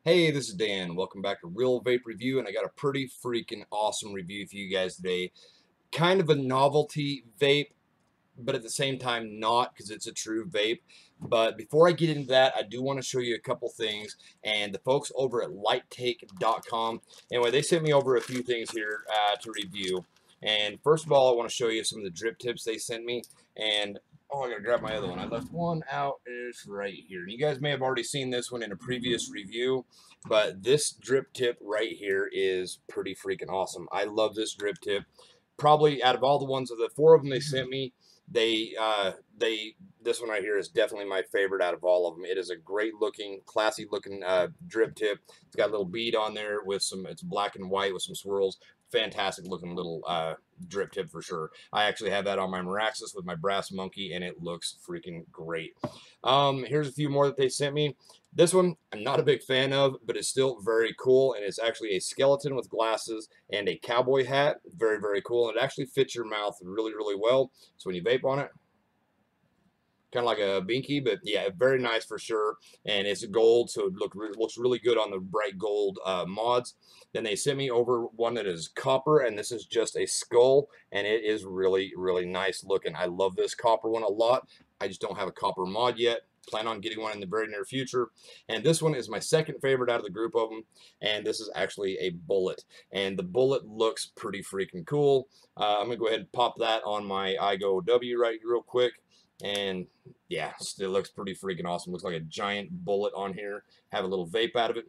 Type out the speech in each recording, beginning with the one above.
Hey, this is Dan. Welcome back to Real Vape Review, and I got a pretty freaking awesome review for you guys today. Kind of a novelty vape, but at the same time not, because it's a true vape. But before I get into that, I do want to show you a couple things. And the folks over at Lightake.com, anyway, they sent me over a few things here to review. And first of all, I want to show you some of the drip tips they sent me. And oh, I gotta grab my other one. I left one out. It's right here. You guys may have already seen this one in a previous review, but this drip tip right here is pretty freaking awesome. I love this drip tip. Probably out of all the ones of the four of them they sent me, this one right here is definitely my favorite out of all of them. It is a great looking, classy looking drip tip. It's got a little bead on there with some, it's black and white with some swirls. Fantastic looking little drip tip for sure. I actually have that on my Meraxis with my brass monkey, and it looks freaking great. Here's a few more that they sent me. This one I'm not a big fan of, but it's still very cool, and it's actually a skeleton with glasses and a cowboy hat. Very, very cool, and it actually fits your mouth really, really well. So when you vape on it, kind of like a binky, but yeah, very nice for sure. And it's gold, so it looks really good on the bright gold mods. Then they sent me over one that is copper, and this is just a skull, and it is really, really nice looking. I love this copper one a lot. I just don't have a copper mod yet. Plan on getting one in the very near future. And this one is my second favorite out of the group of them, and this is actually a bullet. And the bullet looks pretty freaking cool. I'm gonna go ahead and pop that on my iGo right real quick. And yeah, still looks pretty freaking awesome. Looks like a giant bullet on here. Have a little vape out of it.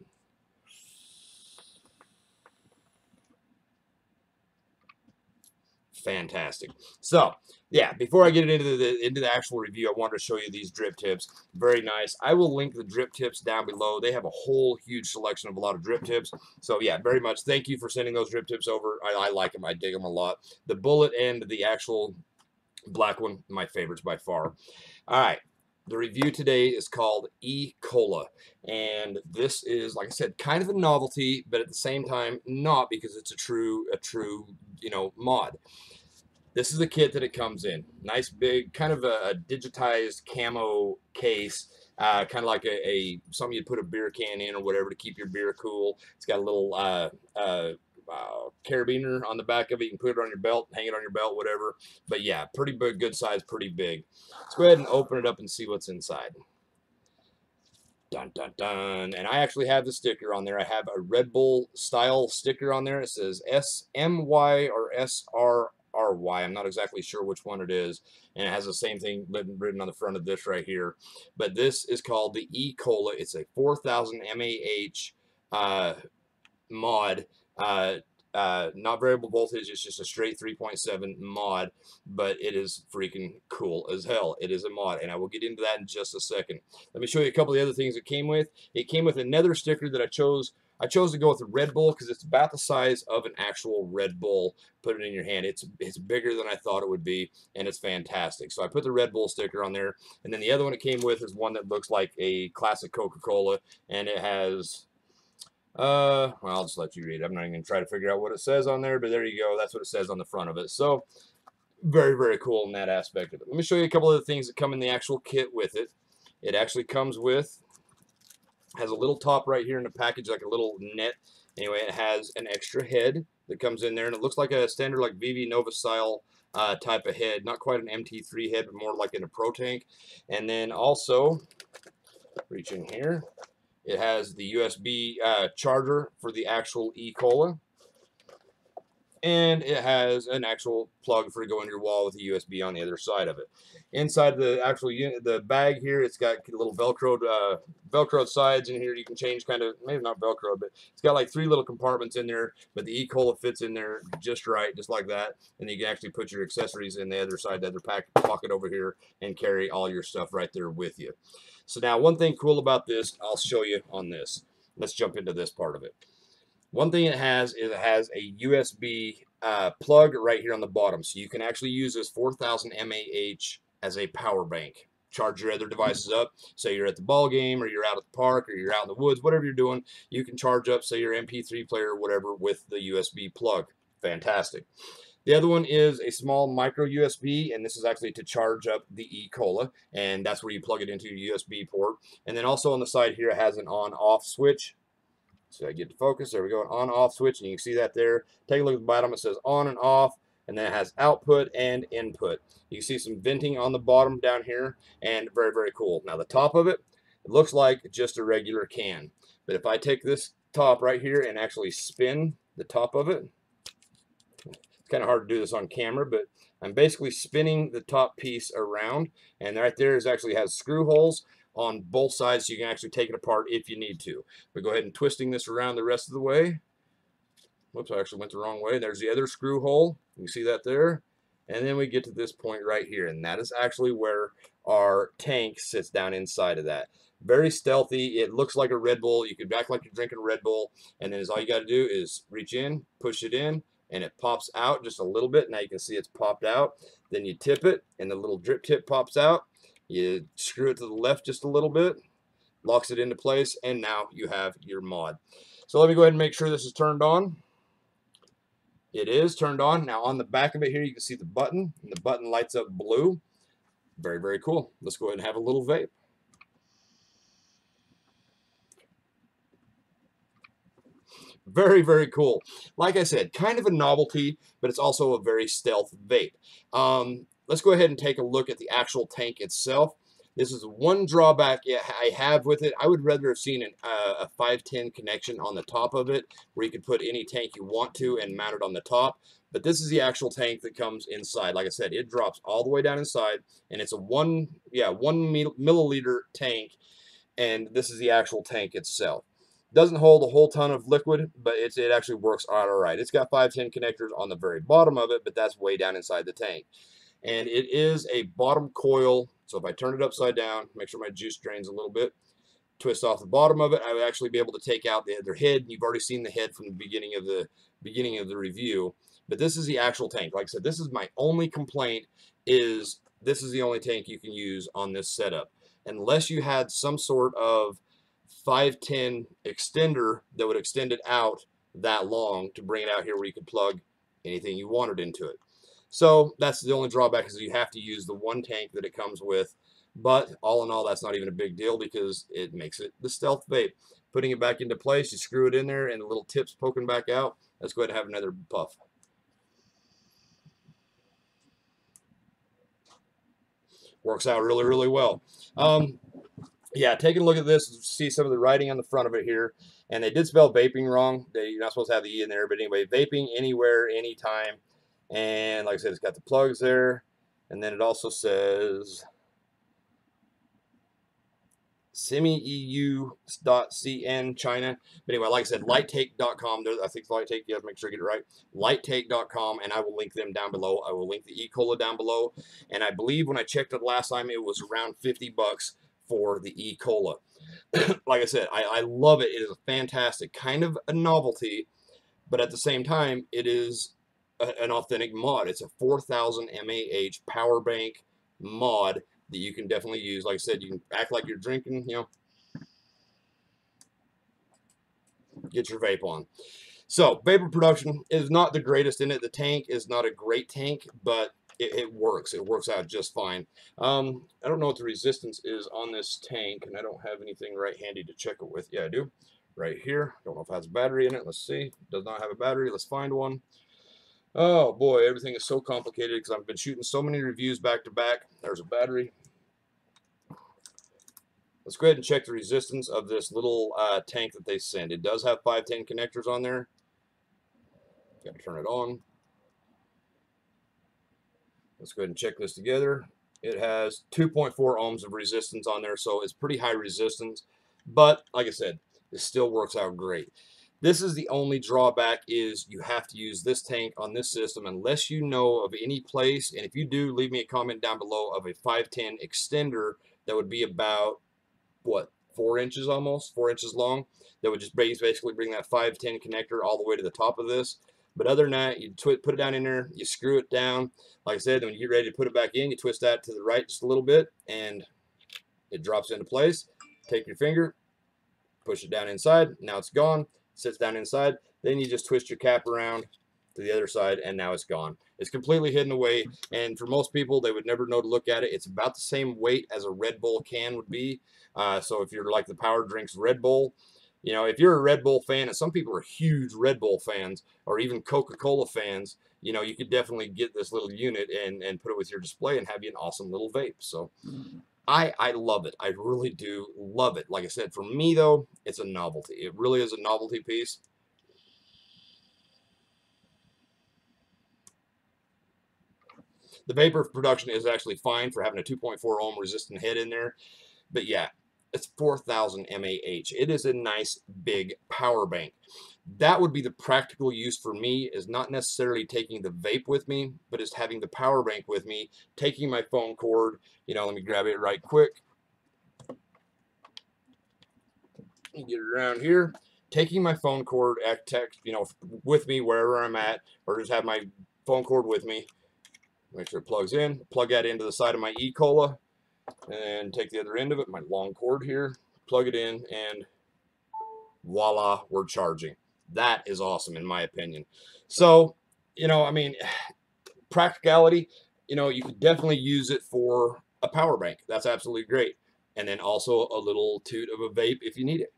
Fantastic. So yeah, before I get into the actual review, I wanted to show you these drip tips. Very nice. I will link the drip tips down below. They have a whole huge selection of a lot of drip tips. So yeah, very much thank you for sending those drip tips over. I like them. I dig them a lot. The bullet and the actual black one, my favorites by far. All right. The review today is called ECola, and this is, like I said, kind of a novelty, but at the same time not, because it's a true mod. This is the kit that it comes in. Nice big, kind of a digitized camo case, kind of like something you'd put a beer can in or whatever to keep your beer cool. It's got a little carabiner on the back of it. You can put it on your belt, hang it on your belt, whatever. But yeah, pretty big, good size, pretty big. Let's go ahead and open it up and see what's inside. Dun, dun, dun. And I actually have the sticker on there. I have a Red Bull style sticker on there. It says SMY or SRRY. I'm not exactly sure which one it is. And it has the same thing written on the front of this right here. But this is called the ECola. It's a 4,000 mAh mod. Not variable voltage, it's just a straight 3.7 mod, but it is freaking cool as hell. It is a mod, and I will get into that in just a second. Let me show you a couple of the other things it came with. It came with another sticker that I chose to go with the Red Bull because it's about the size of an actual Red Bull. Put it in your hand. It's bigger than I thought it would be, and it's fantastic. So I put the Red Bull sticker on there, and then the other one it came with is one that looks like a classic Coca-Cola, and it has well, I'll just let you read it. I'm not even going to try to figure out what it says on there, but there you go. That's what it says on the front of it. So, very, very cool in that aspect of it. Let me show you a couple of the things that come in the actual kit with it. It actually comes with, has a little top right here in the package, like a little net. Anyway, it has an extra head that comes in there, and it looks like a standard, like VV Nova style type of head. Not quite an MT3 head, but more like in a Pro Tank. And then also, reach in here. It has the USB charger for the actual ECola, and it has an actual plug for to go in your wall with a USB on the other side of it. Inside the actual unit, the bag here, it's got little velcroed sides in here. You can change kind of, maybe not velcro, but it's got like 3 little compartments in there, but the ECola fits in there just right, just like that. And you can actually put your accessories in the other side, the other pocket over here, and carry all your stuff right there with you. So now, one thing cool about this, I'll show you on this. Let's jump into this part of it. One thing it has is it has a USB plug right here on the bottom. So you can actually use this 4,000 mAh as a power bank. Charge your other devices up. Say you're at the ball game, or you're out at the park, or you're out in the woods, whatever you're doing, you can charge up, say, your MP3 player or whatever with the USB plug. Fantastic. The other one is a small micro USB, and this is actually to charge up the ECola, and that's where you plug it into your USB port. And then also on the side here, it has an on-off switch. So I get to focus. There we go, an on-off switch, and you can see that there. Take a look at the bottom. It says on and off, and then it has output and input. You can see some venting on the bottom down here, and very, very cool. Now the top of it, it looks like just a regular can. But if I take this top right here and actually spin the top of it, it's kind of hard to do this on camera, but I'm basically spinning the top piece around, and right there is actually has screw holes on both sides, so you can actually take it apart if you need to. But go ahead and twisting this around the rest of the way. Whoops, I actually went the wrong way. There's the other screw hole. You can see that there. And then we get to this point right here, and that is actually where our tank sits down inside of that. Very stealthy. It looks like a Red Bull. You could act like you're drinking Red Bull, and then all you got to do is reach in, push it in, and it pops out just a little bit. Now you can see it's popped out. Then you tip it, and the little drip tip pops out. You screw it to the left just a little bit, locks it into place, and now you have your mod. So let me go ahead and make sure this is turned on. It is turned on. Now on the back of it here, you can see the button, and the button lights up blue. Very, very cool. Let's go ahead and have a little vape. Very, very cool. Like I said, kind of a novelty, but it's also a very stealth vape. Let's go ahead and take a look at the actual tank itself. This is one drawback I have with it. I would rather have seen a 510 connection on the top of it, where you could put any tank you want to and mount it on the top. But this is the actual tank that comes inside. Like I said, it drops all the way down inside, and it's a one milliliter tank, and this is the actual tank itself. Doesn't hold a whole ton of liquid, but it actually works out all right. It's got 510 connectors on the very bottom of it, but that's way down inside the tank. And it is a bottom coil, so if I turn it upside down, make sure my juice drains a little bit, twist off the bottom of it, I would actually be able to take out the other head. You've already seen the head from the beginning of the review, but this is the actual tank. Like I said, this is my only complaint, is this is the only tank you can use on this setup. Unless you had some sort of 510 extender that would extend it out that long to bring it out here where you could plug anything you wanted into it. So that's the only drawback, is you have to use the one tank that it comes with. But all in all, that's not even a big deal, because it makes it the stealth vape. Putting it back into place, you screw it in there, and the little tips poking back out. Let's go ahead and have another puff. Works out really, really well. Yeah, taking a look at this, see some of the writing on the front of it here, and they did spell vaping wrong. You're not supposed to have the E in there, but anyway, vaping anywhere, anytime. And like I said, it's got the plugs there, and then it also says semi-EU.cn China. But anyway, like I said, lightake.com. I think Lightake, you have to make sure you get it right. Lightake.com, and I will link them down below. I will link the ECola down below. And I believe when I checked it last time, it was around 50 bucks for the ECola. Like I said, I love it. It is a fantastic, kind of a novelty, but at the same time, it is an authentic mod. It's a 4,000 mAh Powerbank mod that you can definitely use. Like I said, you can act like you're drinking, you know, get your vape on. So vapor production is not the greatest in it. The tank is not a great tank, but it works. It works out just fine. I don't know what the resistance is on this tank, and I don't have anything right handy to check it with. Yeah, I do. Right here. Don't know if it has a battery in it. Let's see. Does not have a battery. Let's find one. Oh boy, everything is so complicated because I've been shooting so many reviews back to back. There's a battery. Let's go ahead and check the resistance of this little tank that they send. It does have 510 connectors on there. Got to turn it on. Let's go ahead and check this together. It has 2.4 ohms of resistance on there, so it's pretty high resistance. But like I said, it still works out great. This is the only drawback, is you have to use this tank on this system unless you know of any place, and if you do, leave me a comment down below, of a 510 extender that would be about, what, 4 inches almost, 4 inches long, that would just basically bring that 510 connector all the way to the top of this. But other than that, you put it down in there, you screw it down. Like I said, when you get ready to put it back in, you twist that to the right just a little bit, and it drops into place. Take your finger, push it down inside. Now it's gone. Sits down inside. Then you just twist your cap around to the other side, and now it's gone. It's completely hidden away, and for most people, they would never know to look at it. It's about the same weight as a Red Bull can would be. So if you're like the power drinks Red Bull, You know, if you're a Red Bull fan, and some people are huge Red Bull fans or even Coca-Cola fans, you know, you could definitely get this little unit and put it with your display and have you an awesome little vape. So I love it. I really do love it. Like I said, for me though, it's a novelty. It really is a novelty piece. The vapor production is actually fine for having a 2.4 ohm resistant head in there. But yeah, it's 4,000 mAh. It is a nice big power bank. That would be the practical use for me, is not necessarily taking the vape with me, but is having the power bank with me, taking my phone cord. You know, let me grab it right quick. Get it around here. Taking my phone cord, you know, with me wherever I'm at, or just have my phone cord with me. Make sure it plugs in. Plug that into the side of my ECola, and take the other end of it, my long cord here, plug it in, and voila, we're charging. That is awesome in my opinion. So, you know, I mean, practicality, you know, you could definitely use it for a power bank. That's absolutely great. And then also a little toot of a vape if you need it.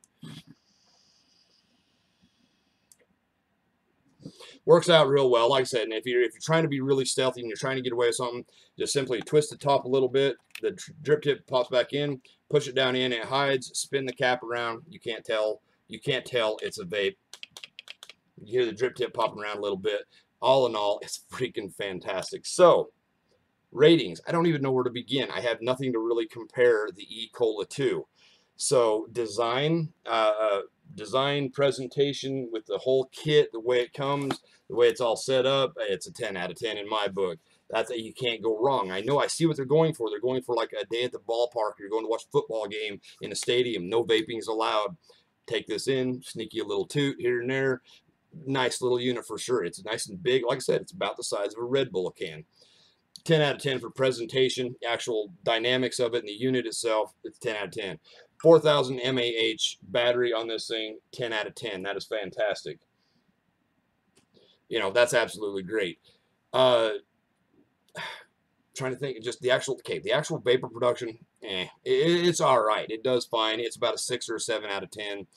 Works out real well. Like I said, and if you're trying to be really stealthy and you're trying to get away with something, just simply twist the top a little bit. The drip tip pops back in, push it down in, it hides, spin the cap around. You can't tell. You can't tell it's a vape. You hear the drip tip popping around a little bit. All in all, it's freaking fantastic. So, ratings. I don't even know where to begin. I have nothing to really compare the ECola to. So design, presentation with the whole kit, the way it comes, the way it's all set up, it's a 10 out of 10 in my book. That's you can't go wrong. I know, I see what they're going for. They're going for like a day at the ballpark. You're going to watch a football game in a stadium. No vaping is allowed. Take this in, sneaky a little toot here and there. Nice little unit for sure. It's nice and big. Like I said, it's about the size of a Red Bull can. 10 out of 10 for presentation, actual dynamics of it, and the unit itself, it's 10 out of 10. 4,000 mAh battery on this thing, 10 out of 10. That is fantastic. You know, that's absolutely great. Trying to think, just the actual vapor production, it's all right. It does fine. It's about a 6 or a 7 out of 10.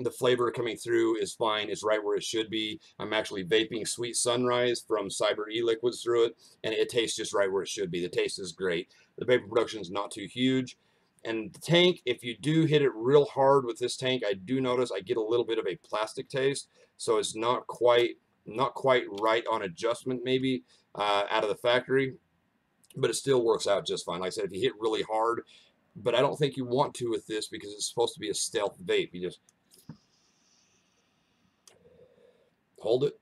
The flavor coming through is fine. It's right where it should be. I'm actually vaping Sweet Sunrise from Cyber E-Liquids through it, and it tastes just right where it should be. The taste is great. The vapor production is not too huge. And the tank, if you do hit it real hard with this tank, I do notice I get a little bit of a plastic taste, so it's not quite right on adjustment maybe out of the factory, but it still works out just fine. Like I said, if you hit really hard, but I don't think you want to with this because it's supposed to be a stealth vape. You just hold it,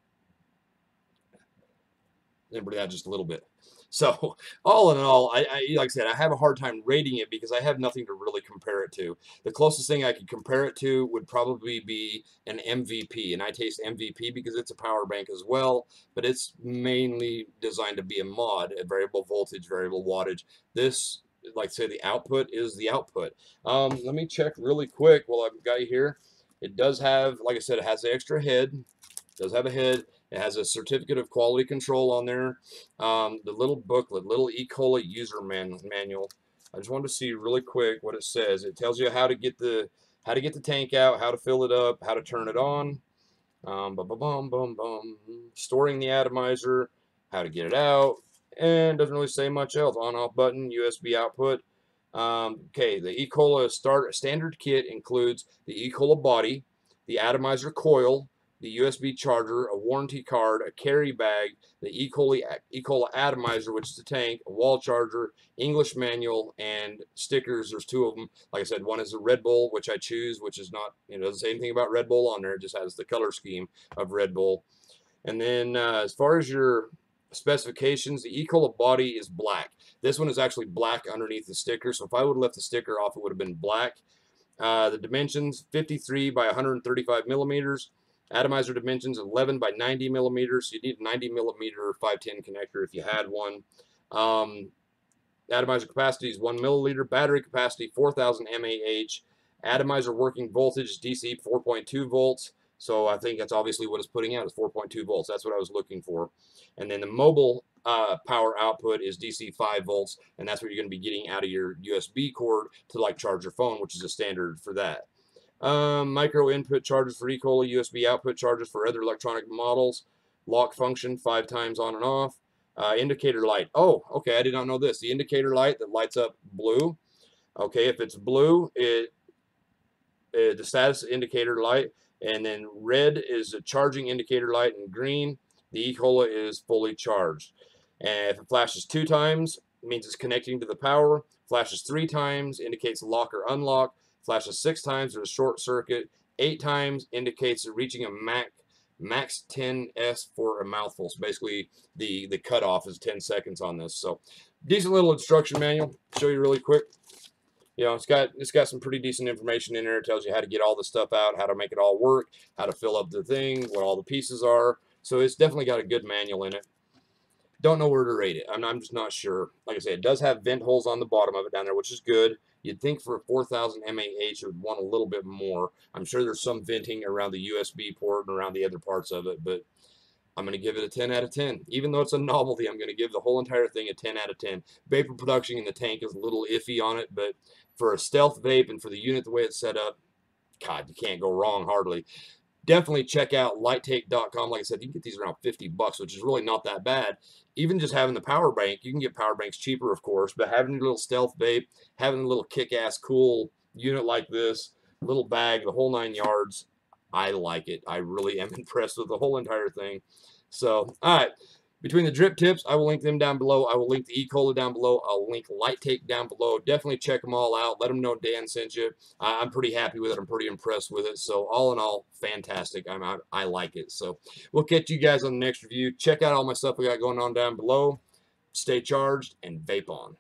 then bring out just a little bit. So all in all, I like I said, I have a hard time rating it because I have nothing to really compare it to. The closest thing I could compare it to would probably be an MVP, and I taste MVP because it's a power bank as well, but it's mainly designed to be a mod, a variable voltage, variable wattage. This, like I say, the output is the output. Let me check really quick while I've got you here. It does have, like I said, it has the extra head. It does have a head. It has a certificate of quality control on there. The little booklet, little ECola user manual. I just wanted to see really quick what it says. It tells you how to get the tank out, how to fill it up, how to turn it on. Storing the atomizer, how to get it out, and doesn't really say much else. On/off button, USB output. Okay, the ECola standard kit includes the ECola body, the atomizer coil, the USB charger, a warranty card, a carry bag, the ECola atomizer, which is the tank, a wall charger, English manual, and stickers. There's 2 of them. Like I said, one is a Red Bull, which I choose, which is not, you know, doesn't say anything about Red Bull on there. It just has the color scheme of Red Bull. And then as far as your specifications, the ECola body is black. This one is actually black underneath the sticker. So if I would have left the sticker off, it would have been black. The dimensions, 53 by 135 millimeters. Atomizer dimensions, 11 by 90 millimeters. You need a 90 millimeter 510 connector if you had one. Atomizer capacity is 1 milliliter. Battery capacity, 4,000 mAh. Atomizer working voltage, DC 4.2 volts. So I think that's obviously what it's putting out is 4.2 volts. That's what I was looking for. And then the mobile power output is DC 5 volts, and that's what you're going to be getting out of your USB cord to like charge your phone, which is a standard for that. Micro input charges for ECola, USB output charges for other electronic models. Lock function 5 times on and off. Indicator light. Oh, okay, I did not know this. The indicator light that lights up blue. Okay, if it's blue, the status indicator light, and then red is a charging indicator light, and green, the ECola is fully charged. And if it flashes 2 times, it means it's connecting to the power. Flashes 3 times indicates lock or unlock. Flashes 6 times, there's a short circuit. 8 times indicates reaching a max 10s for a mouthful. So basically, the cutoff is 10 seconds on this. So decent little instruction manual. Show you really quick. You know, it's got some pretty decent information in there. It tells you how to get all the stuff out, how to make it all work, how to fill up the thing, what all the pieces are. So it's definitely got a good manual in it. Don't know where to rate it. I'm just not sure. Like I said, it does have vent holes on the bottom of it down there, which is good. You'd think for a 4,000 mAh, it would want a little bit more. I'm sure there's some venting around the USB port and around the other parts of it, but I'm going to give it a 10 out of 10. Even though it's a novelty, I'm going to give the whole entire thing a 10 out of 10. Vapor production in the tank is a little iffy on it, but for a stealth vape and for the unit the way it's set up, God, you can't go wrong hardly. Definitely check out lightake.com. Like I said, you can get these around 50 bucks, which is really not that bad. Even just having the power bank, you can get power banks cheaper, of course, but having your little stealth vape, having a little kick-ass cool unit like this, little bag, the whole 9 yards, I like it. I really am impressed with the whole entire thing. So, all right. Between the drip tips, I will link them down below. I will link the ECola down below. I'll link Lightake down below. Definitely check them all out. Let them know Dan sent you. I'm pretty happy with it. I'm pretty impressed with it. So all in all, fantastic. I like it. So we'll catch you guys on the next review. Check out all my stuff we got going on down below. Stay charged and vape on.